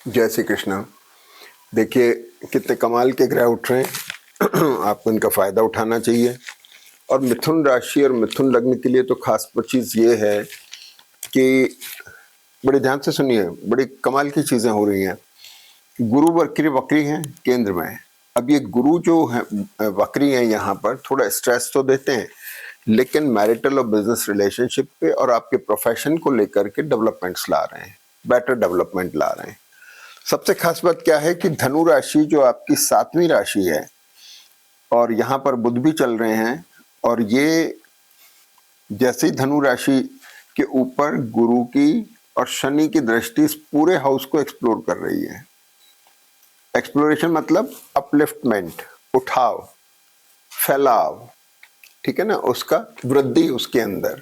जय श्री कृष्णा। देखिए कितने कमाल के ग्रह उठ रहे हैं। आपको इनका फायदा उठाना चाहिए। और मिथुन राशि और मिथुन लग्न के लिए तो खास चीज ये है कि बड़े ध्यान से सुनिए, बड़ी कमाल की चीजें हो रही हैं। गुरु वक्री वक्री हैं केंद्र में। अब ये गुरु जो है वक्री हैं, यहाँ पर थोड़ा स्ट्रेस तो देते हैं, लेकिन मैरिटल और बिजनेस रिलेशनशिप पे और आपके प्रोफेशन को लेकर के डेवलपमेंट्स ला रहे हैं, बेटर डेवलपमेंट ला रहे हैं। सबसे खास बात क्या है कि धनु राशि जो आपकी 7वीं राशि है और यहाँ पर बुध भी चल रहे हैं, और ये जैसे ही धनु राशि के ऊपर गुरु की और शनि की दृष्टि इस पूरे हाउस को एक्सप्लोर कर रही है। एक्सप्लोरेशन मतलब अपलिफ्टमेंट, उठाव, फैलाव, ठीक है ना, उसका वृद्धि उसके अंदर।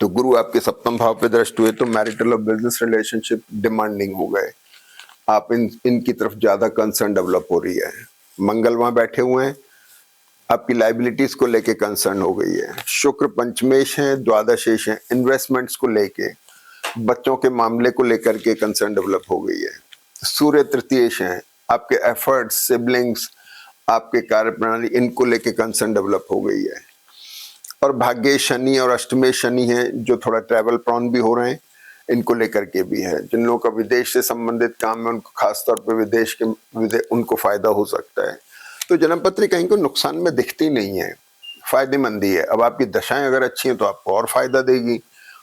तो गुरु आपके सप्तम भाव पे दृष्ट हुए तो मैरिटल और बिजनेस रिलेशनशिप डिमांडिंग हो गए। आप इनकी तरफ ज्यादा कंसर्न डेवलप हो रही है। मंगल वहां बैठे हुए हैं, आपकी लाइबिलिटीज को लेके कंसर्न हो गई है। शुक्र पंचमेश है, द्वादशेश है, इन्वेस्टमेंट्स को लेके, बच्चों के मामले को लेकर के कंसर्न डेवलप हो गई है। सूर्य तृतीयेश है, आपके एफर्ट्स, सिबलिंग्स, आपके कार्य प्रणाली, इनको लेके कंसर्न डेवलप हो गई है। और भाग्य शनि और अष्टमेश शनि है जो थोड़ा ट्रैवल प्रॉन भी हो रहे हैं, इनको लेकर के भी है। जिन लोगों का विदेश से संबंधित काम है उनको खासतौर पर उनको फायदा हो सकता है। तो जन्मपत्री कहीं को नुकसान में दिखती नहीं है, फायदेमंदी है। अब आपकी दशाएं अगर अच्छी हैं तो आपको और फायदा देगी,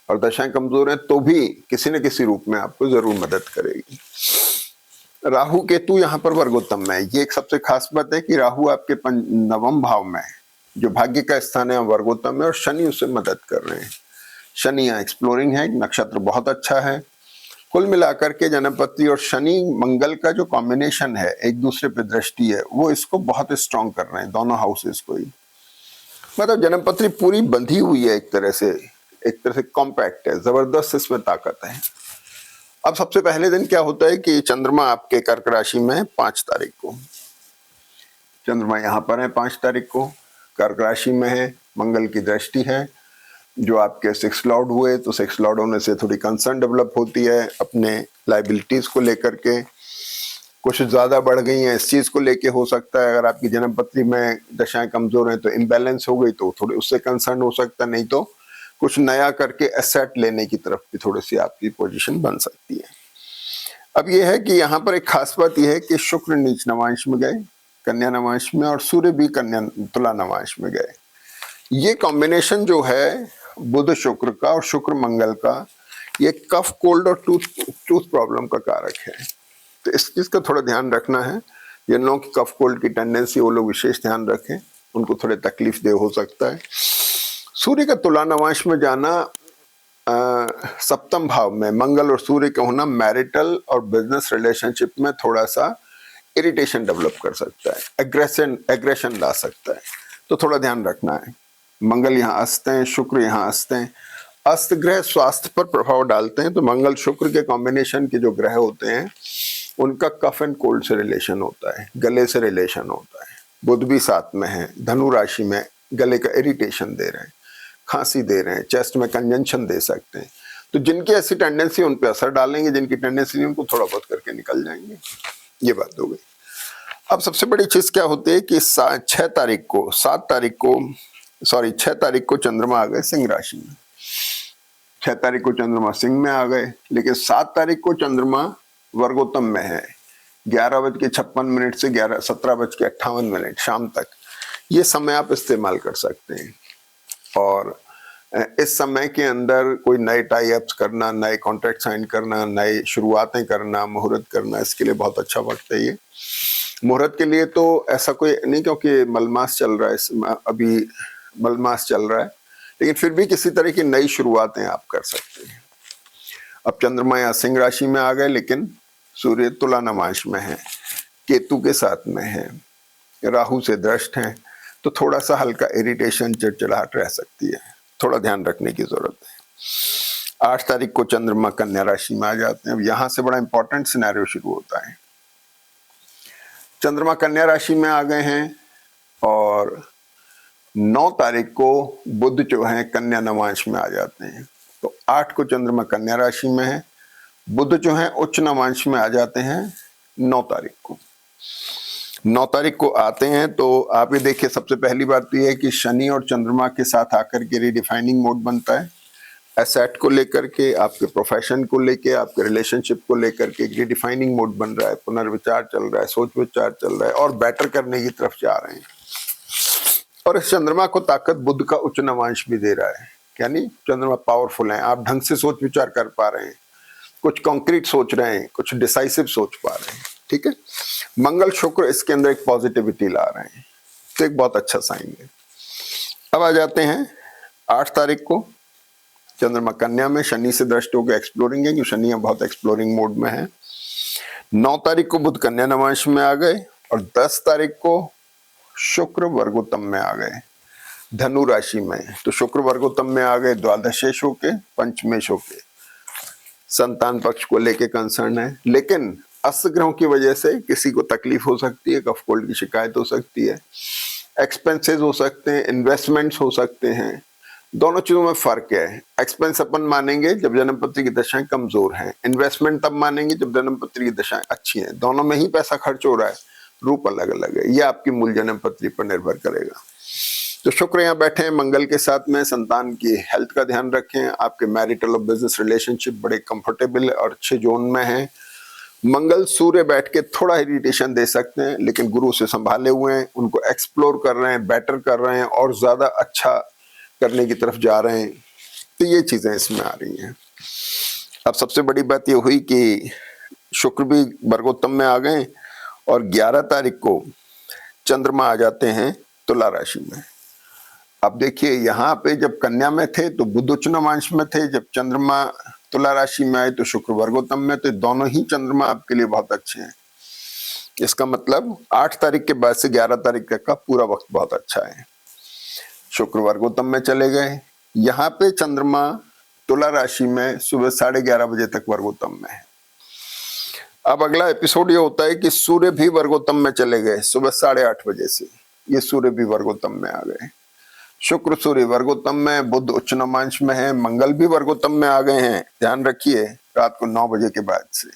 और दशाएं कमजोर हैं तो भी किसी न किसी रूप में आपको जरूर मदद करेगी। राहु केतु यहाँ पर वर्गोत्तम में है। ये एक सबसे खास बात है कि राहु आपके 9वें भाव में है, जो भाग्य का स्थान है, वर्गोत्तम में, और शनि उससे मदद कर रहे हैं। शनि यहाँ एक्सप्लोरिंग है, नक्षत्र बहुत अच्छा है। कुल मिलाकर के जन्मपति और शनि मंगल का जो कॉम्बिनेशन है, एक दूसरे पे दृष्टि है, वो इसको बहुत स्ट्रॉन्ग कर रहे हैं, दोनों हाउसेस को ही। मतलब जन्मपत्री पूरी बंधी हुई है, एक तरह से कॉम्पैक्ट है, जबरदस्त इसमें ताकत है। अब सबसे पहले दिन क्या होता है कि चंद्रमा आपके कर्क राशि में है 5 तारीख को। चंद्रमा यहाँ पर है 5 तारीख को, कर्क राशि में है, मंगल की दृष्टि है। जो आपके 6 लॉर्ड हुए, तो 6 लॉर्ड होने से थोड़ी कंसर्न डेवलप होती है अपने लाइबिलिटीज को लेकर के, कुछ ज्यादा बढ़ गई हैं इस चीज को लेके हो सकता है। अगर आपकी जन्मपत्री में दशाएं कमजोर हैं तो इम्बैलेंस हो गई तो थोड़ी उससे कंसर्न हो सकता है, नहीं तो कुछ नया करके एसेट लेने की तरफ भी थोड़ी सी आपकी पोजीशन बन सकती है। अब यह है कि यहाँ पर एक खास बात यह है कि शुक्र नीच नवांश में गए, कन्या नवांश में, और सूर्य भी कन्या तुला नवांश में गए। ये कॉम्बिनेशन जो है बुध शुक्र का और शुक्र मंगल का, ये कफ, कोल्ड और टूथ प्रॉब्लम का कारक है। तो इस चीज का थोड़ा ध्यान रखना है। जिन लोगों की कफ कोल्ड की टेंडेंसी, वो लोग विशेष ध्यान रखें, उनको थोड़े तकलीफ दे हो सकता है। सूर्य का तुला नवांश में जाना, सप्तम भाव में मंगल और सूर्य का होना मैरिटल और बिजनेस रिलेशनशिप में थोड़ा सा इरिटेशन डेवलप कर सकता है, एग्रेशन ला सकता है, तो थोड़ा ध्यान रखना है। मंगल यहाँ अस्त हैं, शुक्र यहाँ अस्त हैं। अस्त ग्रह स्वास्थ्य पर प्रभाव डालते हैं, तो मंगल शुक्र के कॉम्बिनेशन के जो ग्रह होते हैं उनका कफ एंड कोल्ड से रिलेशन होता है, गले से रिलेशन होता है। बुध भी साथ में है, धनु राशि में, गले का इरिटेशन दे रहे हैं, खांसी दे रहे हैं, चेस्ट में कंजंक्शन दे सकते हैं। तो जिनकी ऐसी टेंडेंसी उन पे असर डालेंगे, जिनकी टेंडेंसी नहीं उनको थोड़ा बहुत करके निकल जाएंगे। ये बात हो गई। अब सबसे बड़ी चीज क्या होती है कि 6 तारीख को चंद्रमा आ गए सिंह राशि में। 6 तारीख को चंद्रमा सिंह में आ गए, लेकिन 7 तारीख को चंद्रमा वर्गोत्तम में है, 11:56 से 17:58 शाम तक। ये समय आप इस्तेमाल कर सकते हैं, और इस समय के अंदर कोई नए टाई अप्स करना, नए कॉन्ट्रैक्ट साइन करना, नए शुरुआतें करना, मुहूर्त करना, इसके लिए बहुत अच्छा वक्त है ये। मुहूर्त के लिए तो ऐसा कोई नहीं, क्योंकि मलमास चल रहा है, अभी मलमास चल रहा है, लेकिन फिर भी किसी तरह की नई शुरुआतें आप कर सकते हैं। अब चंद्रमा यहाँ सिंह राशि में आ गए, लेकिन सूर्य तुला नवांश में है, केतु के साथ में है, राहु से दृष्ट है, तो थोड़ा सा हल्का इरिटेशन, चिड़चिड़ाहट रह सकती है, थोड़ा ध्यान रखने की जरूरत है। 8 तारीख को चंद्रमा कन्या राशि में आ जाते हैं। अब यहां से बड़ा इंपॉर्टेंट सिनेरियो शुरू होता है। चंद्रमा कन्या राशि में आ गए हैं, और 9 तारीख को बुध जो है कन्या नवांश में आ जाते हैं। तो 8 को चंद्रमा कन्या राशि में है, बुध जो है उच्च नवांश में आ जाते हैं 9 तारीख को। 9 तारीख को आते हैं तो आप ये देखिए, सबसे पहली बात तो ये है कि शनि और चंद्रमा के साथ आकर के रीडिफाइनिंग मोड बनता है। एसेट को लेकर के, आपके प्रोफेशन को लेके, आपके रिलेशनशिप को लेकर के रीडिफाइनिंग मोड बन रहा है, पुनर्विचार चल रहा है, सोच विचार चल रहा है और बेटर करने की तरफ जा रहे हैं। और इस चंद्रमा को ताकत बुध का उच्च नवांश भी दे रहा है, यानी चंद्रमा पावरफुल है, आप ढंग से सोच विचार कर पा रहे हैं, कुछ कॉन्क्रीट सोच रहे हैं, कुछ डिसाइसिव सोच पा रहे हैं। ठीक है, मंगल शुक्र इसके अंदर एक पॉजिटिविटी ला रहे हैं, तो एक बहुत अच्छा साइन है। अब आ जाते हैं 8 तारीख को, चंद्रमा कन्या में शनि से दृष्टि होकर एक्सप्लोरिंग है, क्योंकि शनि बहुत एक्सप्लोरिंग मोड में है। 9 तारीख को बुध कन्या नवांश में आ गए और 10 तारीख को शुक्र वर्गोत्तम में आ गए धनु राशि में। तो शुक्र वर्गोत्तम में आ गए द्वादशेश होके, पंचमेश होके, संतान पक्ष को लेके कंसर्न है, लेकिन अस्त ग्रहों की वजह से किसी को तकलीफ हो सकती है, कफ कोल्ड की शिकायत हो सकती है, एक्सपेंसेस हो सकते हैं, इन्वेस्टमेंट्स हो सकते हैं। दोनों चीजों में फर्क है। एक्सपेंस अपन मानेंगे जब जन्मपत्री की दशाएं कमजोर हैं, इन्वेस्टमेंट तब मानेंगे जब जन्मपत्री की दशाएं अच्छी हैं। दोनों में ही पैसा खर्च हो रहा है, रूप अलग अलग है, ये आपकी मूल जन्मपत्री पर निर्भर करेगा। तो शुक्र यहाँ बैठे हैं मंगल के साथ में, संतान की हेल्थ का ध्यान रखें। आपके मैरिटल और बिजनेस रिलेशनशिप बड़े कंफर्टेबल और अच्छे जोन में हैं। मंगल सूर्य बैठ के थोड़ा इरिटेशन दे सकते हैं, लेकिन गुरु से संभाले हुए हैं, उनको एक्सप्लोर कर रहे हैं, बेटर कर रहे हैं और ज्यादा अच्छा करने की तरफ जा रहे हैं। तो ये चीजें इसमें आ रही हैं। अब सबसे बड़ी बात ये हुई कि शुक्र भी वर्गोत्तम में आ गए और 11 तारीख को चंद्रमा आ जाते हैं तुला राशि में। अब देखिए, यहाँ पे जब कन्या में थे तो बुध उच्च नवांश में थे, जब चंद्रमा तुला राशि में आए तो शुक्र वर्गोत्तम में। तो दोनों ही चंद्रमा आपके लिए बहुत अच्छे हैं। इसका मतलब 8 तारीख के बाद से 11 तारीख तक का पूरा वक्त बहुत अच्छा है। शुक्र वर्गोत्तम में चले गए, यहाँ पे चंद्रमा तुला राशि में सुबह 11:30 बजे तक वर्गोत्तम में है। अब अगला एपिसोड ये होता है कि सूर्य भी वर्गोत्तम में चले गए सुबह 8:30 बजे से, ये सूर्य भी वर्गोत्तम में आ गए। शुक्र सूर्य वर्गोत्तम में, बुध उच्च नवांश में है, मंगल भी वर्गोत्तम में आ गए हैं। ध्यान रखिए, रात को 9 बजे के बाद से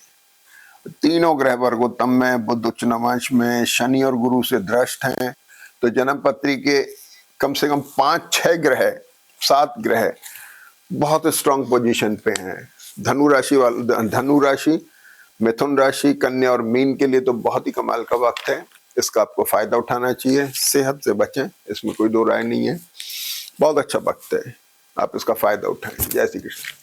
तीनों ग्रह वर्गोत्तम में, बुध उच्च नवांश में, शनि और गुरु से दृष्ट हैं। तो जन्मपत्री के कम से कम 5-6 ग्रह, 7 ग्रह बहुत स्ट्रांग पोजीशन पे हैं। धनु राशि, मिथुन राशि, कन्या और मीन के लिए तो बहुत ही कमाल का वक्त है। इसका आपको फायदा उठाना चाहिए। सेहत से बचें, इसमें कोई दो राय नहीं है। बहुत अच्छा वक्त है, आप इसका फायदा उठाएं। जय श्री कृष्ण।